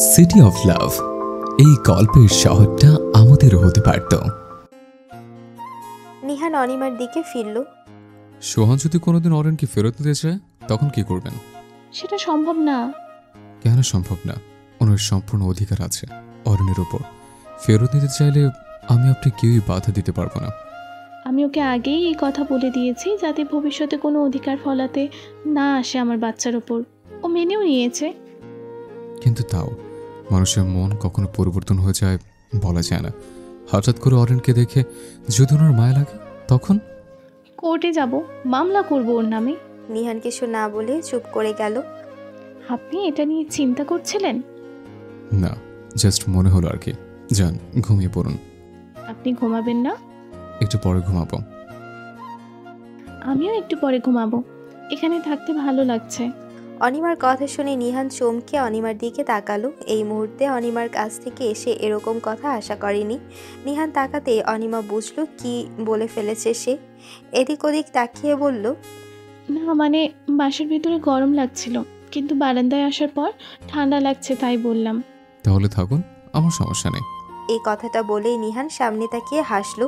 City of love, এই গল্পের শহরটা আমাদেরও হতে পারত। নিহান অনিমার দিকে ফিরল। সোহান যদি কোনোদিন অরেনকে ফেরত দিতে চায় তখন কি করবেন? সেটা সম্ভব না। কেন সম্ভব না? ওনার সম্পূর্ণ অধিকার আছে অরণের ওপর। ফেরত নিতে চাইলে আমি আপনি কেউই বাধা দিতে পারবো না। আমি ওকে আগেই এই কথা বলে দিয়েছি যাতে ভবিষ্যতে কোনো অধিকার ফলাতে না আসে আমার বাচ্চার ওপর। ও মেনেও নিয়েছে। কিন্তু তাও মানুষের মন কখনো পরিবর্তন হয়ে যায় বলা যায় না। হঠাৎ করে অরেনকে দেখে যদি ওনার মায়া লাগে তখন কোর্টে যাব, মামলা করব ওর নামে। নিহান কিছু না বলে চুপ করে গেল। আপনি এটা নিয়ে চিন্তা করছিলেন? না, জাস্ট মনে হলো আর কি। যান ঘুমিয়ে পড়ুন। আপনি ঘুমাবেন না? একটু পরে ঘুমাবো। আমিও একটু পরে ঘুমাবো। এখানে থাকতে ভালো লাগছে। অনিমার কথা শুনে নিহান চমকে অনিমার দিকে তাকালো। এই মুহূর্তে অনিমার কাছ থেকে এসে এরকম কথা আশা করেনি। নিহান তাকাতে অনিমা বুঝলো কি বলে ফেলেছে সে। এদিক ওদিক তাকিয়ে বলল, না মানে বাসার ভিতরে গরম লাগছিল, কিন্তু বারান্দায় আসার পর ঠান্ডা লাগছে তাই বললাম। তাহলে থাকুন, আমার সমস্যা নেই। এই কথাটা বলেই নিহান সামনে তাকিয়ে হাসলো।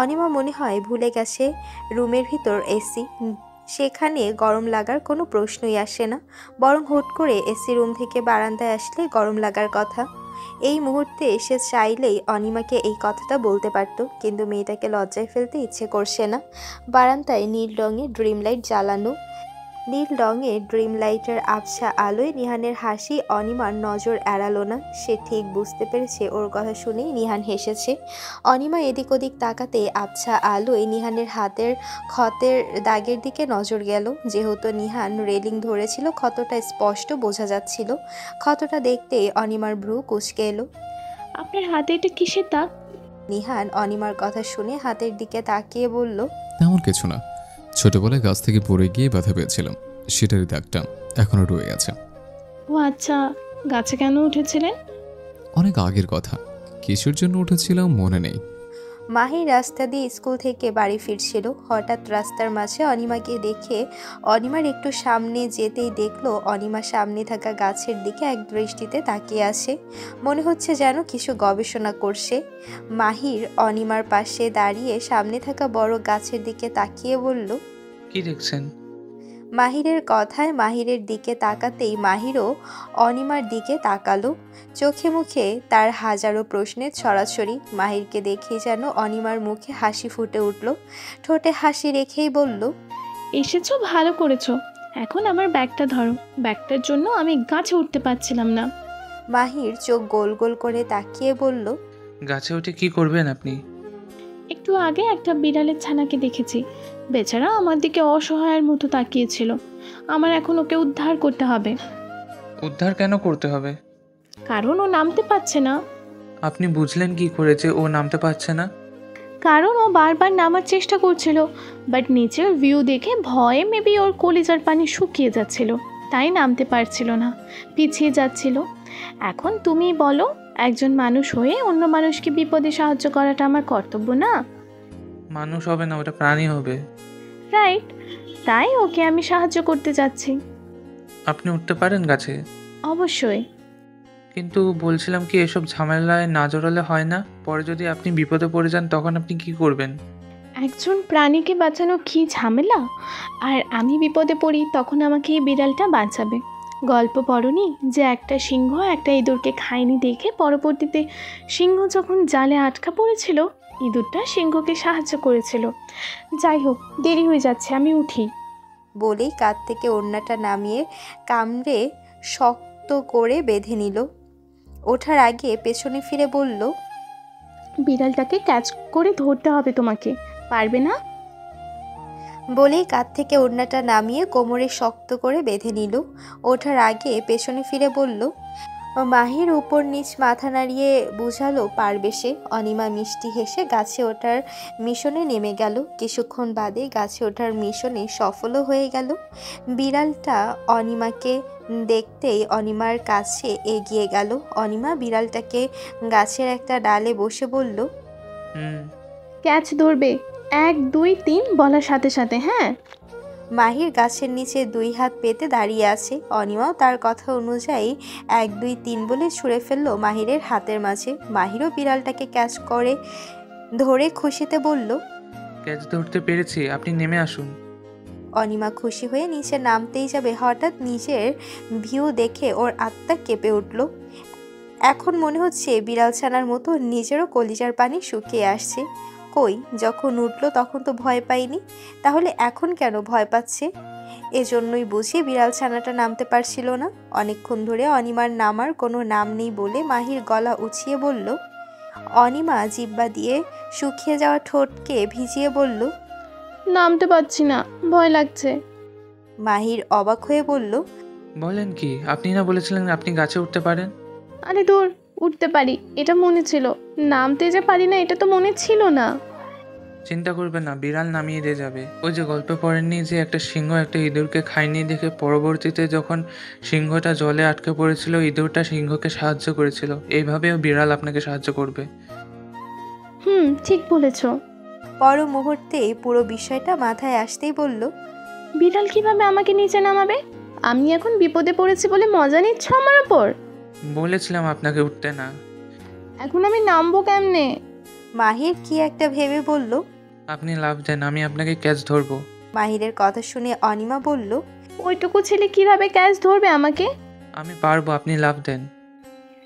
অনিমা মনে হয় ভুলে গেছে রুমের ভিতর এসি, সেখানে গরম লাগার কোনো প্রশ্নই আসে না। বরং হুট করে এসি রুম থেকে বারান্দায় আসলে গরম লাগার কথা। এই মুহূর্তে সে চাইলেই অনিমাকে এই কথাটা বলতে পারত, কিন্তু মেয়েটাকে লজ্জায় ফেলতে ইচ্ছে করছে না। বারান্দায় নীল রঙের ড্রিম লাইট জ্বালানো। নীল রঙের ড্রিম লাইটের আবছা আলোয় নিহানের হাসি অনিমার নজর এড়ালো না। সে ঠিক বুঝতে পেরেছে ওর কথা শুনেই নিহান হেসেছে। অনিমা এদিক ওদিক তাকাতে আবছা আলোয় নিহানের হাতের ক্ষতের দাগের দিকে নজর গেল। যেহেতু নিহান রেলিং ধরেছিল, ক্ষতটা স্পষ্ট বোঝা যাচ্ছিল। ক্ষতটা দেখতে অনিমার ভ্রু কুঁচকে এলো। আপনার হাতে এটা কিসের দাগ? নিহান অনিমার কথা শুনে হাতের দিকে তাকিয়ে বলল, তেমন কিছু না, ছোটবেলায় গাছ থেকে পড়ে গিয়ে ব্যথা পেয়েছিলাম, সেটারই দাগটা এখনো রয়ে গেছে। ও আচ্ছা, গাছে কেন উঠেছিলেন? অনেক আগের কথা, কিসের জন্য উঠেছিলাম মনে নেই। মাহি রাস্তা দিয়ে স্কুল থেকে বাড়ি ফিরছিল। হঠাৎ রাস্তার মাঝে অনিমাকে দেখে অনিমার একটু সামনে যেতেই দেখলো অনিমা সামনে থাকা গাছের দিকে এক দৃষ্টিতে তাকিয়ে আছে। মনে হচ্ছে যেন কিছু গবেষণা করছে। মাহির অনিমার পাশে দাঁড়িয়ে সামনে থাকা বড় গাছের দিকে তাকিয়ে বলল, কি দেখছেন? মাহিরের কথায় মাহিরের দিকে তাকাতেই মাহিরও অনিমার দিকে তাকালো। চোখে মুখে তার হাজারো প্রশ্নের ছড়াছড়ি। মাহিরকে দেখেই যেন অনিমার মুখে হাসি ফুটে উঠল। ঠোঁটে হাসি রেখেই বলল, এসেছো, ভালো করেছো। এখন আমার ব্যাগটা ধরো। ব্যাগটার জন্য আমি গাছে উঠতে পারছিলাম না। মাহির চোখ গোল গোল করে তাকিয়ে বলল, গাছে উঠে কি করবেন আপনি? একটু আগে একটা বিড়ালের ছানাকে দেখেছি। বেচারা আমার দিকে অসহায়ের মতো তাকিয়েছিল। আমার এখন ওকে উদ্ধার করতে হবে। উদ্ধার কেন করতে হবে? কারণ ও নামতে পারছে না। আপনি বুঝলেন কি করে যে ও নামতে পারছে না? কারণ ও বারবার নামার চেষ্টা করছিল, বাট নিচের ভিউ দেখে ভয়ে মেবি ওর কলিজার পানি শুকিয়ে যাচ্ছিল, তাই নামতে পারছিল না, পিছিয়ে যাচ্ছিল। এখন তুমি বলো, একজন মানুষ হয়ে অন্য মানুষকে বিপদে সাহায্য করাটা আমার কর্তব্য না? মানুষ হবে না, ওটা প্রাণী হবে। রাইট, তাই ওকে আমি সাহায্য করতে যাচ্ছি। আপনি উঠতে পারেন গাছে? অবশ্যই। কিন্তু বলছিলাম কি, এসব ঝামেলায় না জড়ালে হয় না? পরে যদি আপনি বিপদে পড়ে যান তখন আপনি কি করবেন? একজন প্রাণীকে বাঁচানো কি ঝামেলা? আর আমি বিপদে পড়ি তখন আমাকে এই বিড়ালটা বাঁচাবে। গল্প পড়নি যে একটা সিংহ একটা ইঁদুরকে খায়নি দেখে পরবর্তীতে সিংহ যখন জালে আটকা পড়েছিল, ইঁদুরটা সিংহকে সাহায্য করেছিল। যাই হোক, দেরি হয়ে যাচ্ছে, আমি উঠি। বলেই কাঁধ থেকে ওড়নাটা নামিয়ে কামড়ে শক্ত করে বেঁধে নিল। ওঠার আগে পেছনে ফিরে বলল, বিড়ালটাকে ক্যাচ করে ধরতে হবে তোমাকে, পারবে না? বলেই কাঁধ থেকে ওড়নাটা নামিয়ে কোমরে শক্ত করে বেঁধে নিল। ওঠার আগে পেছনে ফিরে বলল, মাহির উপর নিচ মাথা নাড়িয়ে বুঝালো পারবে সে। অনিমা মিষ্টি হেসে গাছে ওঠার মিশনে নেমে গেল। কিছুক্ষণ বাদে গাছে ওঠার মিশনে সফলও হয়ে গেল। বিড়ালটা অনিমাকে দেখতেই অনিমার কাছে এগিয়ে গেল। অনিমা বিড়ালটাকে গাছের একটা ডালে বসে বলল, হুম। ক্যাচ ধরবে, 1 2 3 বলার সাথে সাথে, হ্যাঁ? মাহির গাছের নিচে 2 হাত পেতে দাঁড়িয়ে আছে। অনিমাও তার কথা অনুযায়ী 1 2 3 বলে ছুঁড়ে ফেললো মাহিরের হাতের মাঝে। মাহিরও বিড়ালটাকে ক্যাচ করে ধরে খুশিতে বলল, ক্যাচ ধরতে পেরেছি, আপনি নেমে আসুন। অনিমা খুশি হয়ে নিচে নামতেই যাবে, হঠাৎ নিজের ভিউ দেখে ওর আত্মা কেঁপে উঠল। এখন মনে হচ্ছে বিড়াল ছানার মতো নিজেরও কলিজার পানি শুকিয়ে আসছে। কই, যখন উঠল তখন তো ভয় পাইনি, তাহলে এখন কেন ভয় পাচ্ছে? এজন্যই বুঝি বিড়াল ছানাটা নামতে পারছিল না। অনেকক্ষণ ধরে অনিমার নামার কোনো নাম নেই বলে মাহির গলা উঁচিয়ে বলল। অনিমা জিহ্বা দিয়ে শুকিয়ে যাওয়া ঠোঁটকে ভিজিয়ে বলল। নামতে পারছি না, ভয় লাগছে। মাহির অবাক হয়ে বলল, বলেন কি, আপনি না বলেছিলেন আপনি গাছে উঠতে পারেন? আরে দূর, উঠতে পারি এটা মনে ছিল, নামতে যে পারি না এটা তো মনে ছিল না। চিন্তা করবেন না, বিড়াল নামিয়ে দিয়ে যাবে। ওই যে গল্পে পড়েননি যে একটা সিংহ একটা ইঁদুরকে খায়নি দেখে পরবর্তীতে যখন সিংহটা জলে আটকে পড়েছিল, ইঁদুরটা সিংহকে সাহায্য করেছিল। এইভাবেও বিড়াল আপনাকে সাহায্য করবে। ঠিক বলেছ। পর মুহূর্তে পুরো বিষয়টা মাথায় আসতেই বলল, বিড়াল কিভাবে আমাকে নিচে নামাবে? আমি এখন বিপদে পড়েছি বলে মজা নিচ্ছ আমার ওপর? বলেছিলাম আপনাকে উঠতে না। এখন আমি নামবো কেমনে? মাহির কি একটা ভেবে বলল। আপনি লাফ দেন, আমি আপনাকে ক্যাচ ধরবো। মাহিরের কথা শুনে অনিমা বলল, ওইটুকু ছেলে কিভাবে ক্যাচ ধরবে আমাকে? আমি পারবো, আপনি লাফ দেন।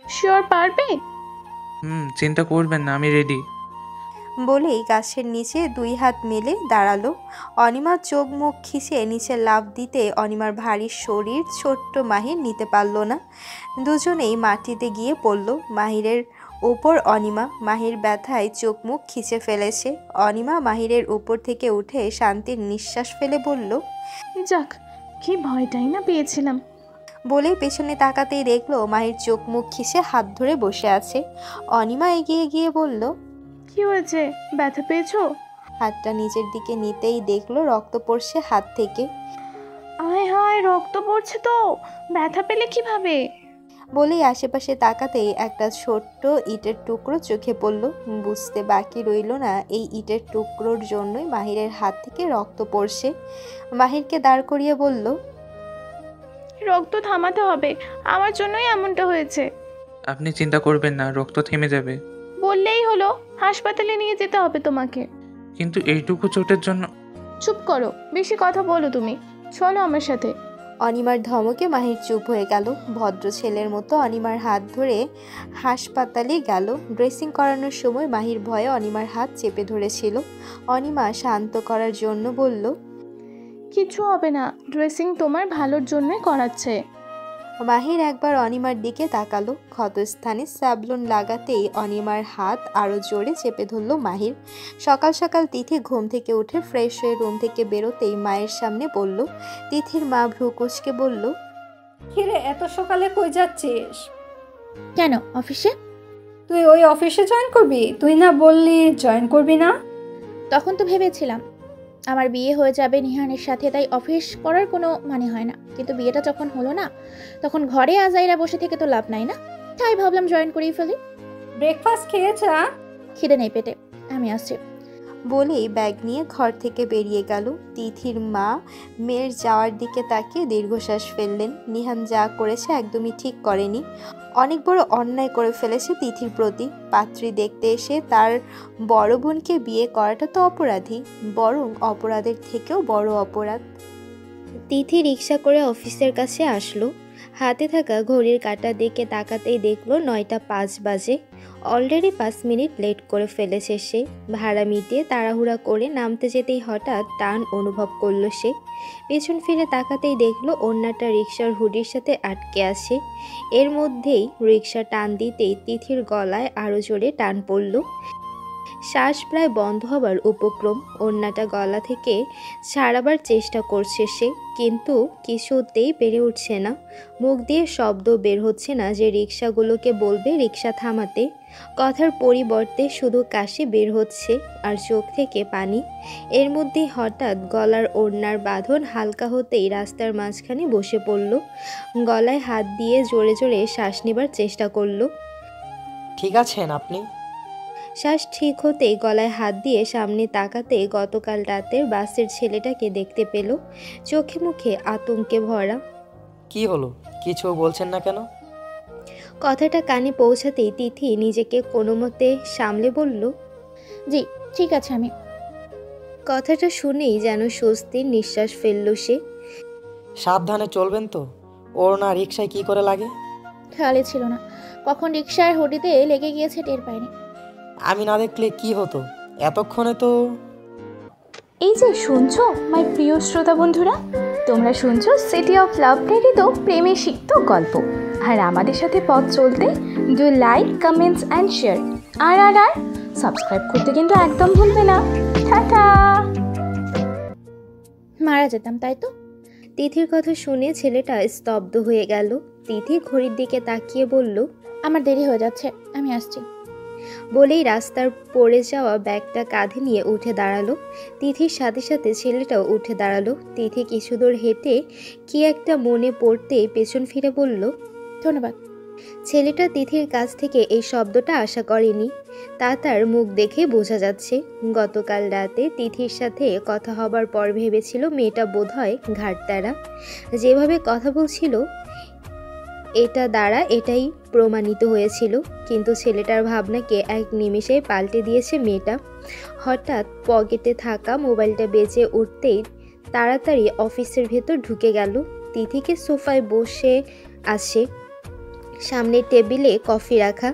শিওর পারবে? চিন্তা করবেন না, আমি রেডি। বলেই গাছের নিচে 2 হাত মেলে দাঁড়ালো। অনিমার চোখ মুখ খিচে নিচে লাফ দিতে অনিমার ভারী শরীর ছোট্ট মাহির নিতে পারল না। দুজনেই মাটিতে গিয়ে পড়ল। মাহিরের উপর অনিমা, মাহির ব্যথায় চোখ মুখ খিচে ফেলেছে। অনিমা মাহিরের উপর থেকে উঠে শান্তির নিঃশ্বাস ফেলে বলল, যাক, কি ভয়টাই না পেয়েছিলাম। বলেই পেছনে তাকাতেই দেখলো মাহির চোখ মুখ খিচে হাত ধরে বসে আছে। অনিমা এগিয়ে গিয়ে বলল, কি হয়েছে, ব্যথা পেয়েছো? হাতটা নিচের দিকে নিতেই দেখলো রক্ত পড়ছে হাত থেকে। আয় হায়, রক্ত পড়ছে তো, ব্যথা পেলে কিভাবে? বলেই আশেপাশে তাকাতেই একটা ছোট্ট ইটের টুকরো চোখে পড়ল। বুঝতে বাকি রইল না এই ইটের টুকরোর জন্যই মাহিরের হাত থেকে রক্ত পড়ছে। মাহিরকে দাঁড় করিয়ে বলল, রক্ত থামাতে হবে, আমার জন্যই এমনটা হয়েছে। আপনি চিন্তা করবেন না, রক্ত থেমে যাবে। বললেই হলো, হাসপাতালে নিয়ে যেতে হবে তোমাকে। কিন্তু এইটুকু চোটের জন্য? চুপ করো, বেশি কথা বলো তুমি, চলো আমার সাথে। অনিমার ধমকে মাহির চুপ হয়ে গেল। ভদ্র ছেলের মতো অনিমার হাত ধরে হাসপাতালে গেল। ড্রেসিং করানোর সময় মাহির ভয়ে অনিমার হাত চেপে ধরেছিল। অনিমা শান্ত করার জন্য বলল, কিছু হবে না, ড্রেসিং তোমার ভালোর জন্যই করাচ্ছে। মাহির একবার অনিমার দিকে তাকালো। ক্ষতস্থানে স্যাবলন লাগাতেই অনিমার হাত আরো জোরে চেপে ধরল মাহির। সকাল সকাল তিথি ঘুম থেকে উঠে ফ্রেশ হয়ে রুম থেকে বেরোতেই মায়ের সামনে বলল। তিথির মা ভ্রু কুঁচকে বলল, কিরে, এত সকালে কই যাচ্ছিস? কেন, অফিসে? তুই ওই অফিসে জয়েন করবি? তুই না বললি জয়েন করবি না? তখন তো ভেবেছিলাম আমার বিয়ে হয়ে যাবে নিহানের সাথে, তাই অফিস করার কোনো মানে হয় না। কিন্তু বিয়েটা যখন হলো না, তখন ঘরে আজাইরা বসে থেকে তো লাভ নাই না, তাই ভাবলাম জয়েন করেই ফেলি। ব্রেকফাস্ট খেয়েছা? খিদে নেই পেটে, আমি আসছি। বলেই ব্যাগ নিয়ে ঘর থেকে বেরিয়ে গেল। তিথির মা মেয়ের যাওয়ার দিকে তাকিয়ে দীর্ঘশ্বাস ফেললেন। নিহান যা করেছে একদমই ঠিক করেনি, অনেক বড় অন্যায় করে ফেলেছে তিথির প্রতি। পাত্রী দেখতে এসে তার বড় বোনকে বিয়ে করাটা তো অপরাধী, বরং অপরাধের থেকেও বড় অপরাধ। তিথি রিক্সা করে অফিসের কাছে আসলো। হাতে থাকা ঘড়ির কাঁটা দেখে তাকাতেই দেখলো 9টা 5 বাজে। অলরেডি 5 মিনিট লেট করে ফেলেছে সে। ভাড়া মিটিয়ে তাড়াহুড়া করে নামতে যেতেই হঠাৎ টান অনুভব করলো সে। পেছন ফিরে তাকাতেই দেখলো ওড়নাটা রিক্সার হুডির সাথে আটকে আছে। এর মধ্যেই রিক্সা টান দিতেই তিথির গলায় আরও জোরে টান পড়ল। শ্বাস প্রায় বন্ধ হবার উপক্রম। ওড়নাটা গলা থেকে ছাড়াবার চেষ্টা করছে সে, কিন্তু কিছুতেই পেরে উঠছে না। মুখ দিয়ে শব্দ বের হচ্ছে না যে রিক্সাগুলোকে বলবে রিক্সা থামাতে। কথার পরিবর্তে শুধু কাশি বের হচ্ছে আর চোখ থেকে পানি। এর মধ্যেই হঠাৎ গলার ওড়নার বাঁধন হালকা হতেই রাস্তার মাঝখানে বসে পড়ল। গলায় হাত দিয়ে জোরে জোরে শ্বাস নেবার চেষ্টা করলো। ঠিক আছেন আপনি? শ্বাস ঠিক হতেই গলায় হাত দিয়ে সামনে তাকাতে গতকাল রাতের বাসের ছেলেটাকে দেখতে পেল, চোখে মুখে আতঙ্কে ভরা। কি হলো, কিছু বলছেন না কেন? কথাটা কানে পৌঁছাতেই তিথি নিজেকে কোনো মতে সামলে বলল, জি ঠিক আছে আমি। কথাটা শুনেই যেন স্বস্তির নিঃশ্বাস ফেলল সে। সাবধানে চলবেন তো, ওর না রিক্সায় কি করে লাগে। খেয়ালে ছিল না, কখন রিক্সার হুডিতে লেগে গিয়েছে টের পাইনি। আমি না দেখলে কি হতো, এতক্ষণে তো। এই যে শুনছো মাই প্রিয় শ্রোতা বন্ধুরা, তোমরা শুনছো সিটি অফ লাভ প্রেরিত প্রেমে সিক্ত গল্প। আর আমাদের সাথে পথ চলতে do like, comments and share. আর সাবস্ক্রাইব করতে কিন্তু একদম ভুলবে না। টাটা। মারা যেতাম তাই তো। তিথির কথা শুনে ছেলেটা স্তব্ধ হয়ে গেল। তিথি ঘড়ির দিকে তাকিয়ে বলল, আমার দেরি হয়ে যাচ্ছে, আমি আসছি। বলেই রাস্তার পড়ে যাওয়া ব্যাগটা কাঁধে নিয়ে উঠে দাঁড়ালো। তিথির সাথে সাথে ছেলেটাও উঠে দাঁড়ালো। তিথি কিছু দূর হেঁটে কি একটা মনে পড়তেই পেছন ফিরে বলল, ধন্যবাদ। ছেলেটা তিথির কাছ থেকে এই শব্দটা আশা করেনি, তা তার মুখ দেখে বোঝা যাচ্ছে। গতকাল রাতে তিথির সাথে কথা হবার পর ভেবেছিল মেয়েটা বোধহয় ঘাটতারা। যেভাবে কথা বলছিল এটা দ্বারা এটাই প্রমাণিত হয়েছিল, কিন্তু ছেলেটার ভাবনাকে এক নিমেষে পাল্টে দিয়েছে মেয়েটা। হঠাৎ পকেটে থাকা মোবাইলটা বেজে উঠতেই তাড়াতাড়ি অফিসের ভেতর ঢুকে গেল। তিথিকে সোফায় বসে আছে, সামনে টেবিলে কফি রাখা।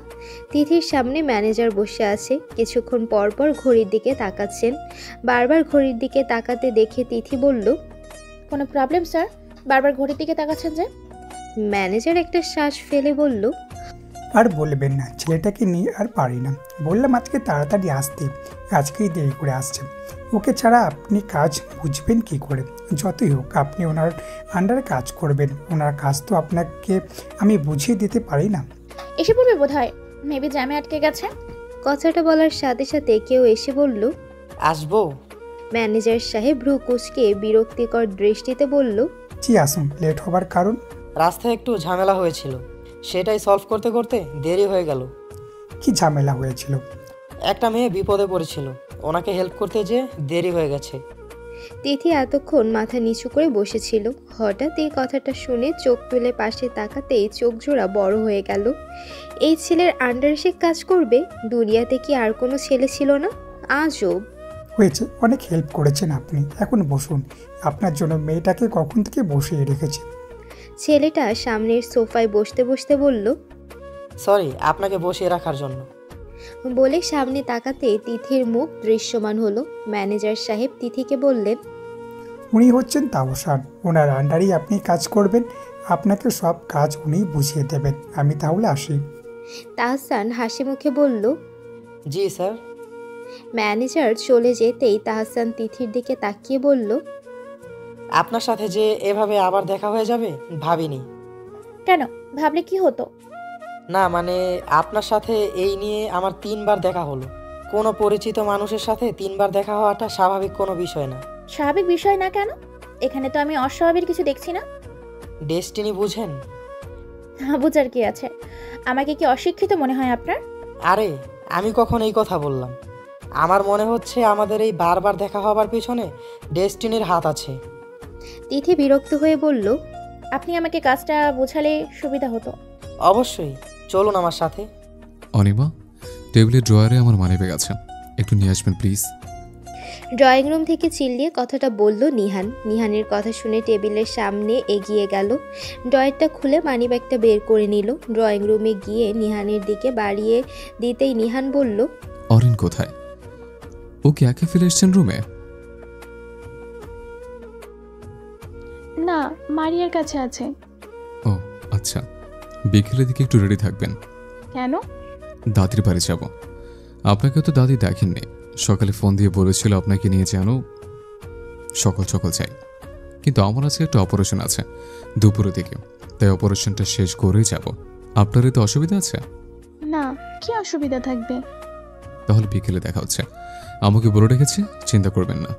তিথির সামনে ম্যানেজার বসে আছে, কিছুক্ষণ পর পর ঘড়ির দিকে তাকাচ্ছেন। বারবার ঘড়ির দিকে তাকাতে দেখে তিথি বলল, কোনো প্রবলেম স্যার? বারবার ঘড়ির দিকে তাকাচ্ছেন যে? ম্যানেজার একটা শ্বাস ফেলে বলল, আর বলবেন না, ছেলেটাকে নিয়ে আর পারি না। বললাম আজকে তাড়াতাড়ি আসতে, আজকেই দেরি করে আসছে। ওকে ছাড়া আপনি কাজ বুঝবেন কি করে? যতই হোক আপনি ওনার আন্ডারে কাজ করবেন, ওনার কাজ তো আপনাকে আমি বুঝিয়ে দিতে পারি না। এসে পড়বে বোধ হয়, মেবি জ্যামে আটকে গেছে। কথাটা বলার সাথে সাথে কেউ এসে বলল, আসবো? ম্যানেজার সাহেব ভ্রু কুঁচকে বিরক্তিকর দৃষ্টিতে বলল, জি আসুন। লেট হবার কারণ? রাস্তায় একটু ঝামেলা হয়েছিল, সেটাই সলভ করতে করতে দেরি হয়ে গেল। কি ঝামেলা হয়েছিল? একটা মেয়ে বিপদে পড়েছিল, ওনাকে হেল্প করতে যেয়ে দেরি হয়ে গেছে। তিথি এতক্ষণ মাথা নিচু করে বসেছিল। হঠাৎ এই কথাটা শুনে চোখ তুলে পাশে তাকাতেই চোখ জোড়া বড় হয়ে গেল। এই ছেলের আন্ডারে সে কাজ করবে? দুনিয়াতে কি আর কোনো ছেলে ছিল না? আজব। হয়েছে, অনেক হেল্প করেছেন আপনি, এখন বসুন। আপনার জন্য মেয়েটাকে কখন থেকে বসিয়ে রেখেছি। ছেলেটা সামনের সোফায় বসতে বসতে বলল, সরি আপনাকে বসিয়ে রাখার জন্য। বলে সামনে তাকাতে তিথির মুখ দৃশ্যমান হলো। ম্যানেজার সাহেব তিথিকে বললেন, উনি হচ্ছেন তাওসান, ওনার আন্ডারেই আপনি কাজ করবেন, আপনাকে সব কাজ উনিই বুঝিয়ে দেবেন। আমি তাহলে আসি। তাহসান হাসি মুখে বলল। জি স্যার। ম্যানেজার চলে যেতেই তাহসান তিথির দিকে তাকিয়ে বলল, আপনার সাথে যে এভাবে আবার দেখা হয়ে যাবে ভাবিনি। কেন, ভাবলে কি হতো? না মানে আপনার সাথে এই নিয়ে আমার 3 বার দেখা হলো। কোনো পরিচিত মানুষের সাথে 3 বার দেখা হওয়াটা স্বাভাবিক কোনো বিষয় না। স্বাভাবিক বিষয় না কেন? এখানে তো আমি অস্বাভাবিক কিছু দেখছি না। ডেস্টিনি বুঝেন? বুঝার কি আছে? আমাকে কি অশিক্ষিত মনে হয় আপনার? আরে আমি কখন এই কথা বললাম? আমার মনে হচ্ছে আমাদের এই বারবার দেখা হবার পিছনে ডেস্টিনির হাত আছে। তিথি বিরক্ত হয়ে বলল, আপনি আমাকে কাজটা বোঝালে সুবিধা হতো। অবশ্যই, চলুন আমার সাথে। অনিমা, টেবিলের ড্রয়ারে আমার মানিব্যাগ আছে, একটু নিয়ে আসবেন প্লিজ। ড্রয়িং রুম থেকে চিল্লিয়ে কথাটা বলল নিহান। নিহানের কথা শুনে টেবিলের সামনে এগিয়ে গেল, ড্রয়ারটা খুলে মানিব্যাগটা বের করে নিল। ড্রয়িং রুমে গিয়ে নিহানের দিকে বাড়িয়ে দিতেই নিহান বলল, অরিন কোথায়? ও কি একা ফিরে এসছেন রুমে? না, মারিয়ার কাছে আছে। ও আচ্ছা, বিকেলের দিকে একটু রেডি থাকবেন। কেন? দাদির বাড়ি যাব। আপনাকে তো দাদি দেখেননি, সকালে ফোন দিয়ে বলেছিল আপনাকে নিয়ে যেন সকাল সকাল চাই, কিন্তু আমার আজকে একটা অপারেশন আছে দুপুরের দিকে, তাই অপারেশনটা শেষ করেই যাব। আপনার এতে অসুবিধা আছে? না, কি অসুবিধা থাকবে? তাহলে বিকেলে দেখা হচ্ছে। আমাকে বলে রেখেছি, চিন্তা করবেন না।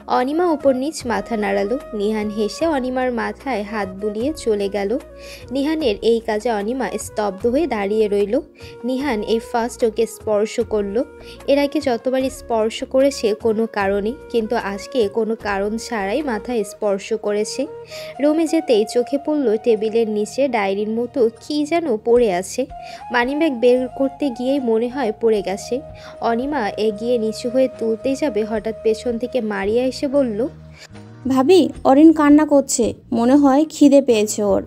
অনিমা উপর নিচ মাথা নাড়ালো। নিহান হেসে অনিমার মাথায় হাত বুলিয়ে চলে গেল। নিহানের এই কাজে অনিমা স্তব্ধ হয়ে দাঁড়িয়ে রইল। নিহান এই ফার্স্ট ওকে স্পর্শ করলো। এর আগে যতবারই স্পর্শ করেছে কোনো কারণে, কিন্তু আজকে কোনো কারণ ছাড়াই মাথায় স্পর্শ করেছে। রুমে যেতেই চোখে পড়ল টেবিলের নিচে ডায়েরির মতো কী যেন পড়ে আছে। মানিব্যাগ বের করতে গিয়েই মনে হয় পড়ে গেছে। অনিমা এগিয়ে নিচু হয়ে তুলতে যাবে, হঠাৎ পেছন থেকে মারিয়া এসে বলল, ভাবি অরিন কান্না করছে, মনে হয় খিদে পেয়েছে ওর।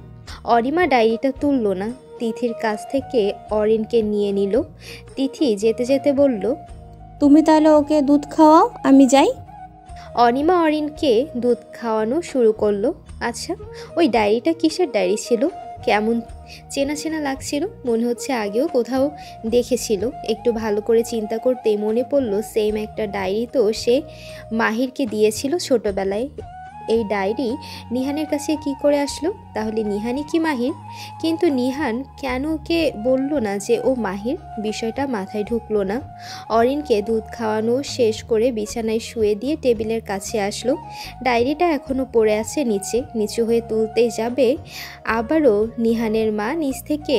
অনিমা ডায়েরিটা তুলল না, তিথির কাছ থেকে অরিনকে নিয়ে নিল। তিথি যেতে যেতে বলল, তুমি তাহলে ওকে দুধ খাওয়াও, আমি যাই। অনিমা অরিনকে দুধ খাওয়ানো শুরু করলো। আচ্ছা, ওই ডায়েরিটা কিসের ডায়েরি ছিল? কেমন চেনা চেনা লাগছিল, মনে হচ্ছে আগেও কোথাও দেখেছিল। একটু ভালো করে চিন্তা করতেই মনে পড়ল সেম একটা ডায়েরি তো সে মাহিরকে দিয়েছিল ছোটবেলায়। এই ডায়েরি নিহানের কাছে কি করে আসলো? তাহলে নিহানই কি মাহির? কিন্তু নিহান কেন ওকে বলল না যে ও মাহির? বিষয়টা মাথায় ঢুকলো না। অরিনকে দুধ খাওয়ানো শেষ করে বিছানায় শুয়ে দিয়ে টেবিলের কাছে আসলো। ডায়েরিটা এখনও পড়ে আছে নিচে। নিচু হয়ে তুলতেই যাবে, আবারও নিহানের মা নিচ থেকে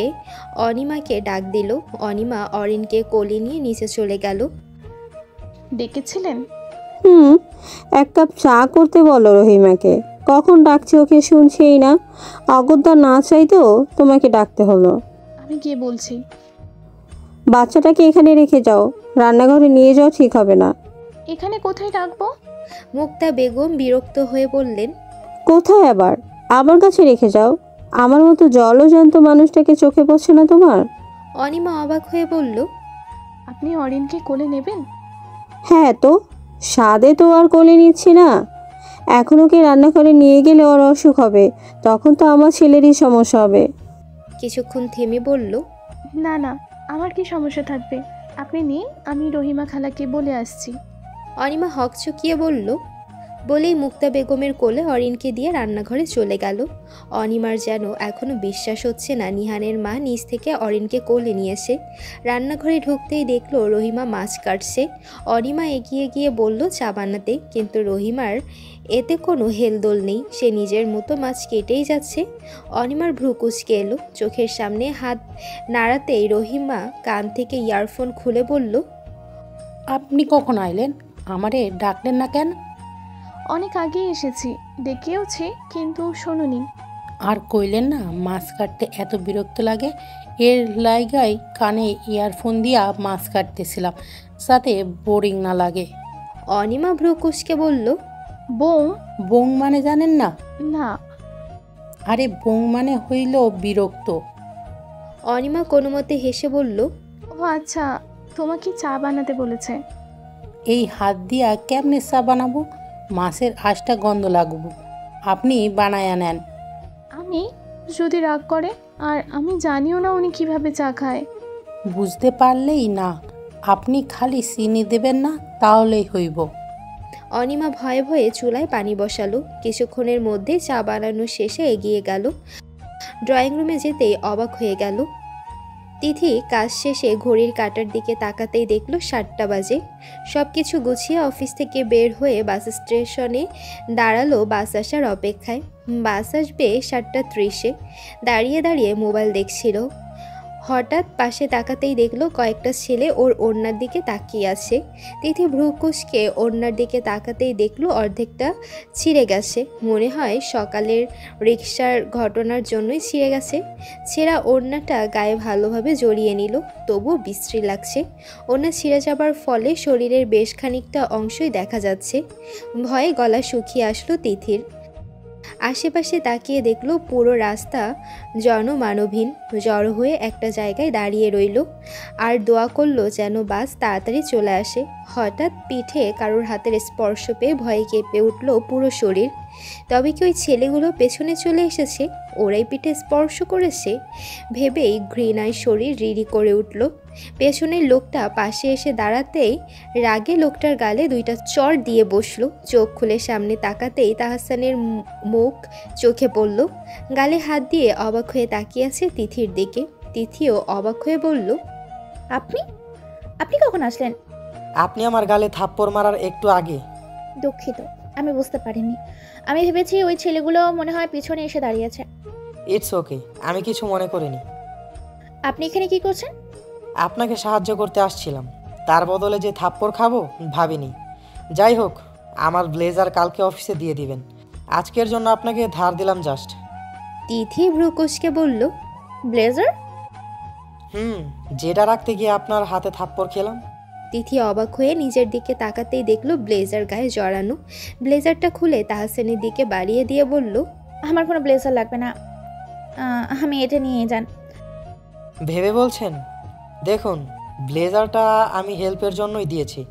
অনিমাকে ডাক দিল। অনিমা অরিনকে কোলে নিয়ে নিচে চলে গেল। ডেকেছিলেন? এক কাপ চা করতে বলো রহিমাকে, কখন ডাকছি ওকে শুনছেই না। অগত্যা না চাইতেও তোমাকে ডাকতে হলো। আমি গিয়ে বলছি। বাচ্চাটাকে এখানে রেখে যাও, রান্নাঘরে নিয়ে যাও, ঠিক হবে না। এখানে কোথায় রাখবো? মুক্তা বেগম বিরক্ত হয়ে বললেন, কোথায় আবার? আমার কাছে রেখে যাও। আমার মতো জলজ্যান্ত মানুষটাকে চোখে পড়ছে না তোমার? অনিমা অবাক হয়ে বলল, আপনি অরিনকে কোলে নেবেন? হ্যাঁ তো, স্বাদে তো আর কোলে নিচ্ছি না। এখন ওকে রান্নাঘরে নিয়ে গেলে ওর অসুখ হবে, তখন তো আমার ছেলেরই সমস্যা হবে। কিছুক্ষণ থেমে বলল, না না, আমার কি সমস্যা থাকবে? আপনি নিন, আমি রহিমা খালাকে বলে আসছি। অনিমা হকচকিয়ে বলল। বলেই মুক্তা বেগমের কোলে অরিনকে দিয়ে রান্নাঘরে চলে গেল। অনিমার যেন এখনও বিশ্বাস হচ্ছে না নিহানের মা নিচ থেকে অরিনকে কোলে নিয়েছে। রান্নাঘরে ঢুকতেই দেখলো রহিমা মাছ কাটছে। অনিমা এগিয়ে গিয়ে বলল চা বানাতে, কিন্তু রহিমার এতে কোনো হেলদোল নেই। সে নিজের মতো মাছ কেটেই যাচ্ছে। অনিমার ভ্রু কুঁচকে এলো। চোখের সামনে হাত নাড়াতেই রহিমা কান থেকে ইয়ারফোন খুলে বলল, আপনি কখন আইলেন? আমারে ডাকলেন না কেন? অনেক আগেই এসেছি, ডেকেওছি, কিন্তু শোনোনি। আর কইলেন না মাছ কাটতে এত বিরক্ত লাগে? এর লাইগাই কানে ইয়ারফোন দিয়া মাছ কাটতেছিলাম, যাতে বোরিং না লাগে। অনিমা ভ্রু কুঁচকে বলল, বউ? বং মানে জানেন না? না। আরে বং মানে হইল বিরক্ত। অনিমা কোনো মতে হেসে বলল, ও আচ্ছা, তোমাকে চা বানাতে বলেছে। এই হাত দিয়া কেমনে চা বানাবো? মাছের আঁশটা গন্ধ লাগবো, আপনি বানায়া নেন। আমি? যদি রাগ করে? আর আমি জানিও না উনি কিভাবে চা খায়। বুঝতে পারলেই না, আপনি খালি চিনি দেবেন না, তাহলেই হইব। অনিমা ভয়ে ভয়ে চুলায় পানি বসালো। কিছুক্ষণের মধ্যে চা বানানো শেষে এগিয়ে গেল। ড্রয়িং রুমে যেতেই অবাক হয়ে গেল। তিথি কাজ শেষে ঘড়ির কাঁটার দিকে তাকাতেই দেখল 7টা বাজে। সব কিছু গুছিয়ে অফিস থেকে বের হয়ে বাস স্টেশনে দাঁড়ালো বাস আসার অপেক্ষায়। বাস আসবে 7:30-এ। দাঁড়িয়ে দাঁড়িয়ে মোবাইল দেখছিল। হঠাৎ পাশে তাকাতেই দেখলো কয়েকটা ছেলে ওর ওড়নার দিকে তাকিয়ে আছে। তিথি ভ্রু কুঁচকে ওড়নার দিকে তাকাতেই দেখলো অর্ধেকটা ছিঁড়ে গেছে। মনে হয় সকালের রিকশার ঘটনার জন্যই ছিঁড়ে গেছে। ছেঁড়া ওড়নাটা গায়ে ভালোভাবে জড়িয়ে নিল, তবুও বিশ্রী লাগছে। ওড়না ছিঁড়ে যাবার ফলে শরীরের বেশ খানিকটা অংশই দেখা যাচ্ছে। ভয়ে গলা শুকিয়ে আসলো তিথির। আশেপাশে তাকিয়ে দেখলো পুরো রাস্তা জনমানবহীন। জড়ো হয়ে একটা জায়গায় দাঁড়িয়ে রইল আর দোয়া করলো যেন বাস তাড়াতাড়ি চলে আসে। হঠাৎ পিঠে কারোর হাতের স্পর্শ পেয়ে ভয়ে কেঁপে উঠল পুরো শরীর। তবে কি ওই ছেলেগুলো পেছনে চলে এসেছে, ওরাই পিঠে স্পর্শ করেছে? ভেবেই ঘৃণায় শরীর রিরি করে উঠল। পেছনের লোকটা পাশে এসে দাঁড়াতেই রাগে লোকটার গালে 2টা চড় দিয়ে বসলো। চোখ খুলে সামনে তাকাতেই তাহসানের মুখ চোখে পড়ল। গালে হাত দিয়ে অবাক হয়ে তাকিয়ে আছে তিথির দিকে। তিথিও অবাক হয়ে বলল, আপনি আপনি কখন আসলেন? আপনি আমার গালে থাপ্পড় মারার একটু আগে। দুঃখিত। আমি বুঝতে পারিনি। আমি ভেবেছি ওই ছেলেগুলো মনে হয় পিছনে এসে দাঁড়িয়েছে। ইটস ওকে, আমি কিছু মনে করিনি। আপনি এখানে কি করছেন? আপনাকে সাহায্য করতে আসছিলাম, তার বদলে যে থাপ্পড় খাবো ভাবিনি। যাই হোক, আমার ব্লেজার কালকে অফিসে দিয়ে দিবেন। আজকের জন্য আপনাকে ধার দিলাম জাস্ট। তিথি ভ্রুকুচকে বলল, ব্লেজার? যেটা রাখতে গিয়ে আপনার হাতে থাপ্পড় খেলাম। তিথি অবাক হয়ে নিজের দিকে তাকাতেই দেখলো ব্লেজার গায়ে জড়ানো। ব্লেজারটা খুলে তাহসানের দিকে বাড়িয়ে দিয়ে বলল, আমার কোনো ব্লেজার লাগবে না, আমি এটা নিয়ে যান। ভেবে বলছেন? দেখুন, ব্লেজারটা আমি হেল্পের জন্যই দিয়েছি,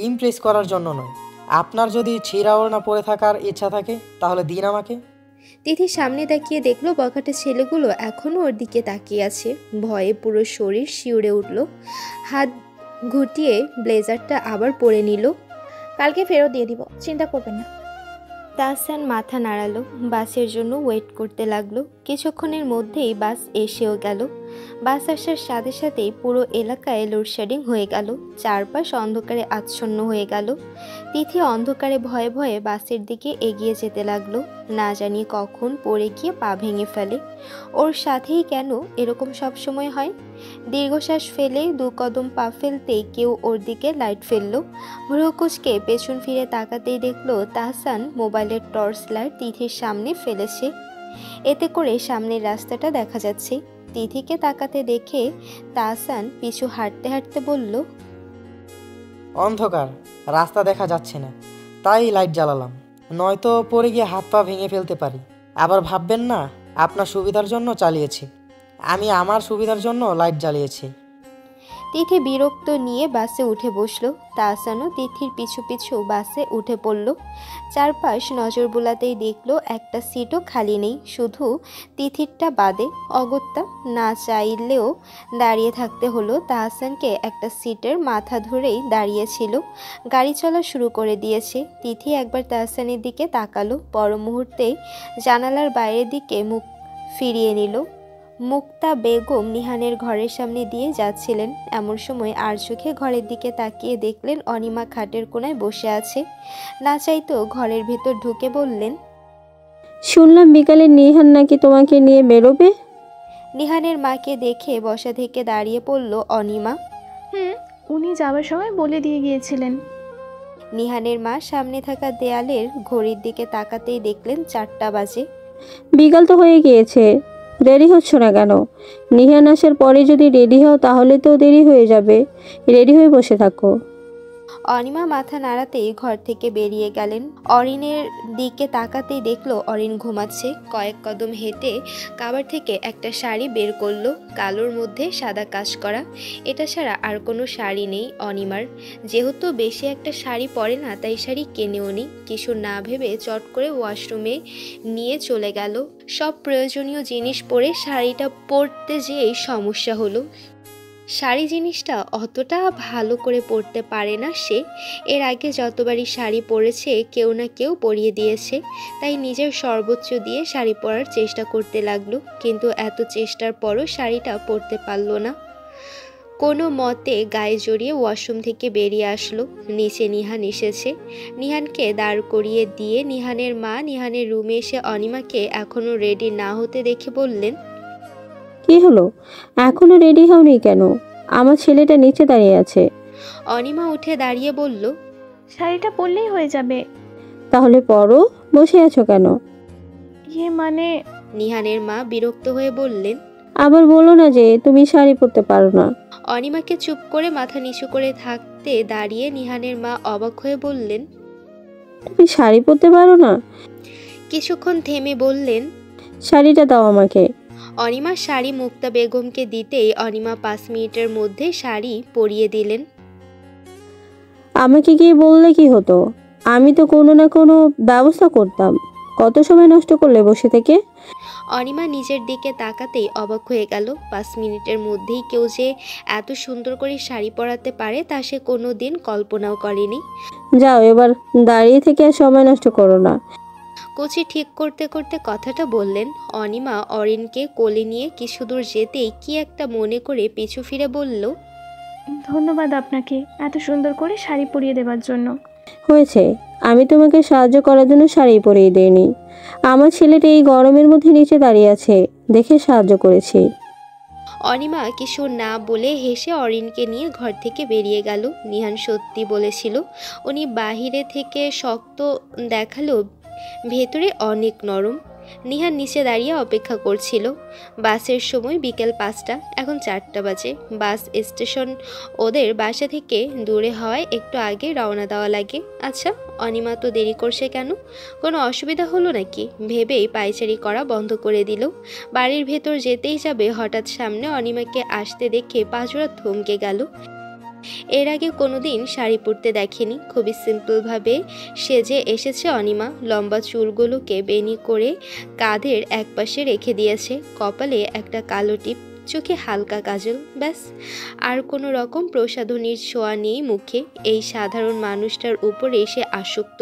ইমপ্রেস করার জন্য নয়। আপনার যদি ছিঁড়া ওড়না পরে থাকার ইচ্ছা থাকে তাহলে দিন আমাকে। তিথি সামনে তাকিয়ে দেখলো বখাটে ছেলেগুলো এখনও ওর দিকে তাকিয়ে আছে। ভয়ে পুরো শরীর শিউরে উঠল। হাত ঘুটিয়ে ব্লেজারটা আবার পরে নিল। কালকে ফেরত দিয়ে দিব, চিন্তা করবেন না। তাহসান মাথা নাড়ালো। বাসের জন্য ওয়েট করতে লাগলো। কিছুক্ষণের মধ্যেই বাস এসেও গেল। বাস আসার সাথে সাথেই পুরো এলাকায় লোডশেডিং হয়ে গেল। চারপাশ অন্ধকারে আচ্ছন্ন হয়ে গেল। তিথি অন্ধকারে ভয়ে ভয়ে বাসের দিকে এগিয়ে যেতে লাগলো। না জানি কখন পড়ে গিয়ে পা ভেঙে ফেলে। ওর সাথেই কেন এরকম সব সময় হয়? দীর্ঘশ্বাস ফেলে 2 কদম পা ফেলতেই কেউ ওর দিকে লাইট ফেললো। ভ্রুকুচকে পেছন ফিরে তাকাতেই দেখলো তাহসান মোবাইলের টর্চ লাইট তিথির সামনে ফেলেছে। এতে করে সামনের রাস্তাটা দেখা যাচ্ছে। তিথিকে তাকাতে দেখে তাহসান পিছু হাঁটতে হাঁটতে বলল, অন্ধকার, রাস্তা দেখা যাচ্ছে না, তাই লাইট জ্বালালাম, নয়তো পড়ে গিয়ে হাত পা ভেঙে ফেলতে পারি। আবার ভাববেন না আপনার সুবিধার জন্য চালিয়েছি, আমি আমার সুবিধার জন্য লাইট জ্বালিয়েছি। তিথি বিরক্ত নিয়ে বাসে উঠে বসলো। তাহসানও তিথির পিছু পিছু বাসে উঠে পড়ল। চারপাশ নজর বুলাতেই দেখলো একটা সিটও খালি নেই, শুধু তিথিরটা বাদে। অগত্যা না চাইলেও দাঁড়িয়ে থাকতে হলো। তাহসানকে একটা সিটের মাথা ধরেই দাঁড়িয়েছিল। গাড়ি চলা শুরু করে দিয়েছে। তিথি একবার তাহসানের দিকে তাকালো, পর মুহূর্তে জানালার বাইরের দিকে মুখ ফিরিয়ে নিল। মুক্তা বেগম নিহানের ঘরের সামনে দিয়ে যাচ্ছিলেন। এমন সময় আর চোখে ঘরের দিকে তাকিয়ে দেখলেন অনিমা খাটের কোণায় বসে আছে। না চাইতো ঘরের ভেতর ঢুকে বললেন, শুনলাম বিকালে নিহান নাকি তোমাকে নিয়ে বেরোবে। নিহানের মাকে দেখে বসা থেকে দাঁড়িয়ে পড়ল অনিমা। উনি যাওয়ার সময় বলে দিয়ে গিয়েছিলেন। নিহানের মা সামনে থাকা দেয়ালের ঘড়ির দিকে তাকাতেই দেখলেন 4টা বাজে। বিকাল তো হয়ে গিয়েছে, রেডি হচ্ছ না কেন? নিহান আসার পরে যদি রেডি হও তাহলে তো দেরি হয়ে যাবে, রেডি হয়ে বসে থাকো। অনিমা মাথা নাড়াতেই ঘর থেকে বেরিয়ে গেলেন। অরিনের দিকে তাকাতেই দেখলো অরিন ঘুমাচ্ছে। কয়েক কদম হেঁটে কাবার থেকে একটা শাড়ি বের করলো, কালোর মধ্যে সাদা কাজ করা। এটা ছাড়া আর কোনো শাড়ি নেই অনিমার। যেহেতু বেশি একটা শাড়ি পরে না, তাই শাড়ি কেনেও নি। কিছু না ভেবে চট করে ওয়াশরুমে নিয়ে চলে গেল। সব প্রয়োজনীয় জিনিস পরে শাড়িটা পরতে যেয়েই সমস্যা হলো। শাড়ি জিনিসটা অতটা ভালো করে পরতে পারে না সে। এর আগে যতবারই শাড়ি পরেছে কেউ না কেউ পরিয়ে দিয়েছে, তাই নিজের সর্বোচ্চ দিয়ে শাড়ি পরার চেষ্টা করতে লাগলো। কিন্তু এত চেষ্টার পরও শাড়িটা পরতে পারলো না। কোনো মতে গায়ে জড়িয়ে ওয়াশরুম থেকে বেরিয়ে আসলো। নিচে নিহান এসেছে। নিহানকে দাঁড় করিয়ে দিয়ে নিহানের মা নিহানের রুমে এসে অনিমাকে এখনও রেডি না হতে দেখে বললেন, কি হলো, এখনো রেডি হওনি কেন? আমার ছেলেটা নিচে দাঁড়িয়ে আছে। অনিমা উঠে দাঁড়িয়ে বলল, শাড়িটা পরলেই হয়ে যাবে। তাহলে পরো, বসে আছো কেন? মানে? নিহানের মা বিরক্ত হয়ে বললেন, আবার বলো না যে তুমি শাড়ি পরতে পারো না। অনিমাকে চুপ করে মাথা নিচু করে থাকতে দাঁড়িয়ে নিহানের মা অবাক হয়ে বললেন, তুমি শাড়ি পরতে পারো না? কিছুক্ষণ থেমে বললেন, শাড়িটা দাও আমাকে। অনিমা শাড়ি মুক্তা বেগমকে দিতেই অনিমা 5 মিনিটের মধ্যে শাড়ি পরিয়ে দিলেন। আমাকে গিয়ে বললে কি হতো? আমি তো কোনো না কোনো ব্যবস্থা করতাম। কত সময় নষ্ট করলে বসে থেকে। অনিমা নিজের দিকে তাকাতেই অবাক হয়ে গেল। 5 মিনিটের মধ্যেই কেউ যে এত সুন্দর করে শাড়ি পরাতে পারে তা সে কোনো দিন কল্পনাও করেনি। যাও, এবার দাঁড়িয়ে থেকে আর সময় নষ্ট করো না। কোচি ঠিক করতে করতে কথাটা বললেন। অনিমা অরিনকে কোলে নিয়ে কিছু দূর যেতেই কি একটা মনে করে পিছু ফিরে বলল, ধন্যবাদ আপনাকে এত সুন্দর করে শাড়ি পরিয়ে দেওয়ার জন্য। হয়েছে, আমি তোমাকে সাহায্য করার জন্য শাড়ি পরিয়ে দিইনি। আমার ছেলেটা এই গরমের মধ্যে নিচে দাঁড়িয়ে আছে দেখে সাহায্য করেছি। অনিমা কিছু না বলে হেসে অরিনকে নিয়ে ঘর থেকে বেরিয়ে গেল। নিহান সত্যি বলেছিল, উনি বাহিরে থেকে শক্ত দেখালেও ভেতরে অনেক নরম। নিহান নিচে দাঁড়িয়ে অপেক্ষা করছিল। বাসের সময় বিকেল 5টা, এখন 4টা বাজে। বাস স্টেশন ওদের বাসা থেকে দূরে হওয়ায় একটু আগে রওনা দেওয়া লাগে। আচ্ছা, অনিমা তো দেরি করছে কেন? কোনো অসুবিধা হলো নাকি ভেবেই পায়চারি করা বন্ধ করে দিল। বাড়ির ভেতর যেতেই যাবে, হঠাৎ সামনে অনিমাকে আসতে দেখে পাজোড়া থমকে গেল। এর আগে কোনোদিন শাড়ি পরতে দেখেনি। খুবই সিম্পলভাবে সেজে এসেছে অনিমা। লম্বা চুলগুলোকে বেনি করে কাঁধের একপাশে রেখে দিয়েছে, কপালে একটা কালো টিপ, চোখে হালকা কাজল, ব্যাস। আর কোনো রকম প্রসাধনীর ছোঁয়া নেই মুখে। এই সাধারণ মানুষটার উপরে সে আসক্ত।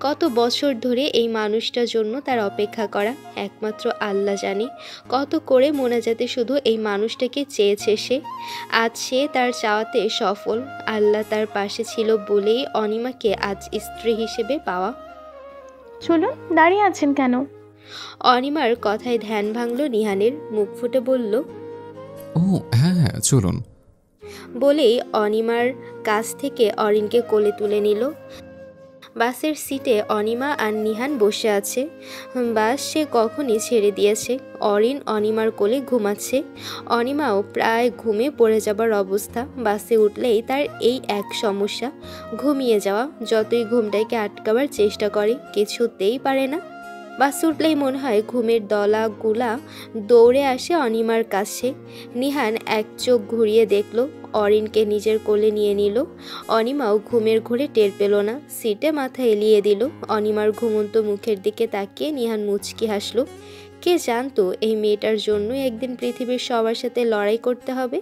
কত বছর ধরে এই মানুষটার জন্য তার অপেক্ষা করা একমাত্র আল্লাহ জানে। কত করে মোনাজাতে শুধু এই মানুষটাকে চেয়েছে সে। আজ সে তার চাওয়াতে সফল। আল্লাহ তার পাশে ছিল বলেই অনিমাকে আজ স্ত্রী হিসেবে পাওয়া। চলুন, দাঁড়িয়ে আছেন কেন? অনিমার কথায় ধ্যান ভাঙল নিহানের। মুখ ফুটে বলল, ও হ্যাঁ হ্যাঁ চলুন। বলেই অনিমার কাছ থেকে অরিনকে কোলে তুলে নিল। বাসের সিটে অনিমা আর নিহান বসে আছে। বাস সে কখনই ছেড়ে দিয়েছে। অরিন অনিমার কোলে ঘুমাচ্ছে। অনিমাও প্রায় ঘুমে পড়ে যাবার অবস্থা। বাসে উঠলেই তার এই এক সমস্যা, ঘুমিয়ে যাওয়া। যতই ঘুমটাকে আটকাবার চেষ্টা করে, কিছুতেই পারে না। বাস উঠলেই মনে হয় ঘুমের দলাগুলা দৌড়ে আসে অনিমার কাছে। নিহান এক চোখ ঘুরিয়ে দেখল, অরিনকে নিজের কোলে নিয়ে নিল। অনিমাও ঘুমের ঘোরে টের পেল না, সিটে মাথা এলিয়ে দিল। অনিমার ঘুমন্ত মুখের দিকে তাকিয়ে নিহান মুচকি হাসল। কে জানতো এই মেয়েটার জন্য একদিন পৃথিবীর সবার সাথে লড়াই করতে হবে।